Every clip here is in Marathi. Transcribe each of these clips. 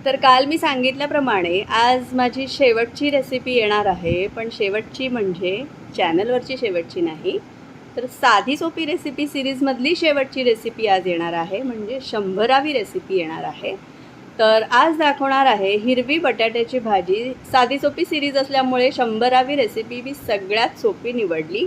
तर काल मी सांगितल्याप्रमाणे आज माझी शेवटची रेसिपी येणार आहे, पण शेवटची म्हणजे चॅनलवरची शेवटची नाही, तर साधी सोपी रेसिपी सिरीजमधली शेवटची रेसिपी आज येणार आहे, म्हणजे 100वी रेसिपी येणार आहे। तर आज दाखवणार आहे हिरवी बटाट्याची भाजी। साधी सोपी सिरीज असल्यामुळे 100वी रेसिपी मी सगळ्यात सोपी निवडली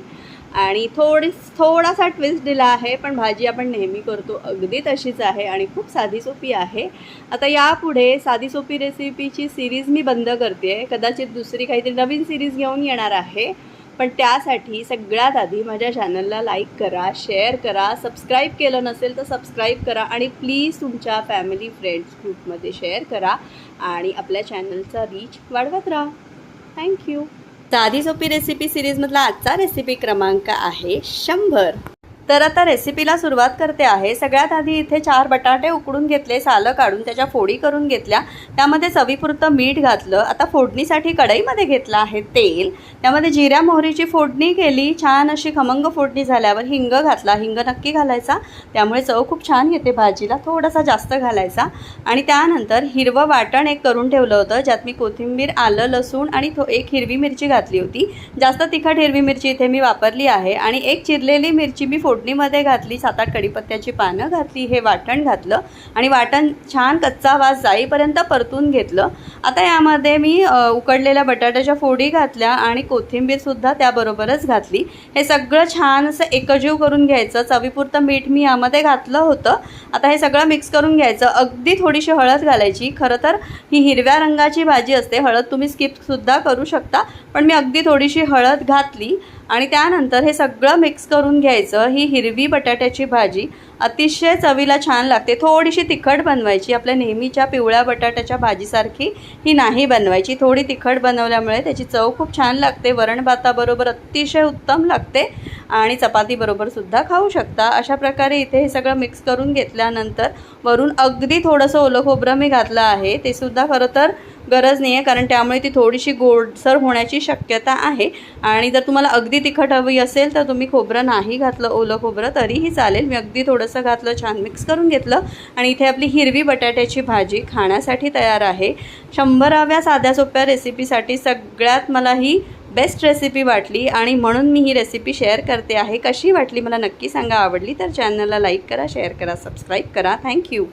आणि थोडासा ट्विस्ट दिला आहे, पण भाजी आपण नेहमी करतो अगदी तशीच आहे आणि खूप साधी सोपी आहे। आता यापुढे साधी सोपी रेसिपीची सिरीज मी बंद करते, कदाचित दुसरी काहीतरी नवीन सिरीज घेऊन येणार आहे। पण त्यासाठी सगळ्यात आधी माझ्या चॅनलला लाईक करा, शेअर करा, सबस्क्राईब केलं नसेल तर सबस्क्राईब करा आणि प्लीज तुमच्या फॅमिली फ्रेंड्स ग्रुपमध्ये शेअर करा आणि आपल्या चॅनलचा रीच वाढवत राहा। थँक्यू। साधी सोपी रेसिपी सिरीजमधला आजचा रेसिपी क्रमांक आहे 100। तर आता रेसिपीला सुरुवात करते आहे। सगळ्यात आधी इथे 4 बटाटे उकडून घेतले, सालं काढून त्याच्या फोडी करून घेतल्या, त्यामध्ये चवीपुरतं मीठ घातलं। आता फोडणीसाठी कढईमध्ये घेतलं आहे तेल, त्यामध्ये जिऱ्या मोहरीची फोडणी केली, छान अशी खमंग फोडणी झाल्यावर हिंग घातला। हिंग नक्की घालायचा, त्यामुळे चव खूप छान येते भाजीला, थोडासा जास्त घालायचा। आणि त्यानंतर हिरवं वाटण एक करून ठेवलं होतं, ज्यात मी कोथिंबीर, आलं, लसूण आणि एक हिरवी मिरची घातली होती। जास्त तिखट हिरवी मिरची इथे मी वापरली आहे आणि एक चिरलेली मिरची मी फोडणीमध्ये घातली, 7-8 कढीपत्त्याची पानं घातली, हे वाटण घातलं आणि वाटण छान कच्चा वास जाईपर्यंत परतून घेतलं। आता यामध्ये मी उकडलेल्या बटाट्याच्या फोडी घातल्या आणि कोथिंबीरसुद्धा त्याबरोबरच घातली। हे सगळं छान असं एकजीव करून घ्यायचं। चवीपुरतं मीठ मी यामध्ये घातलं होतं। आता हे सगळं मिक्स करून घ्यायचं। अगदी थोडीशी हळद घालायची। खरं तर ही हिरव्या रंगाची भाजी असते, हळद तुम्ही स्किपसुद्धा करू शकता, पण मी अगदी थोडीशी हळद घातली आणि त्यानंतर हे सगळं मिक्स करून घ्यायचं। ही हिरवी बटाट्याची भाजी अतिशय चवीला छान लागते। थोडीशी तिखट बनवायची, आपल्या नेहमीच्या पिवळ्या बटाट्याच्या भाजीसारखी ही नाही बनवायची, थोडी तिखट बनवल्यामुळे त्याची चव खूप छान लागते। वरण भाताबरोबर अतिशय उत्तम लागते आणि चपातीबरोबर सुद्धा खाऊ शकता। अशा प्रकारे इथे हे सगळं मिक्स करून घेतल्यानंतर वरून अगदी थोडंसं ओलं खोबरं मी घातलं आहे। ते सुद्धा खरं तर गरज नाही आहे, कारण त्यामुळे ती थोडीशी गोडसर होण्याची शक्यता आहे आणि जर तुम्हाला अगदी तिखट हवी असेल तर तुम्ही खोबरं नाही घातलं, ओलं खोबरं तरीही चालेल। मी अगदी थोडंसं घातलं, छान मिक्स करून घेतलं आणि इथे आपली हिरवी बटाट्याची भाजी खाण्यासाठी तयार आहे। 100व्या साध्या सोप्या रेसिपीसाठी सगळ्यात मला ही बेस्ट रेसिपी वाटली आणि म्हणून मी ही रेसिपी शेअर करते आहे। कशी वाटली मला नक्की सांगा। आवडली तर चॅनलला लाईक करा, शेअर करा, सबस्क्राईब करा। थँक्यू।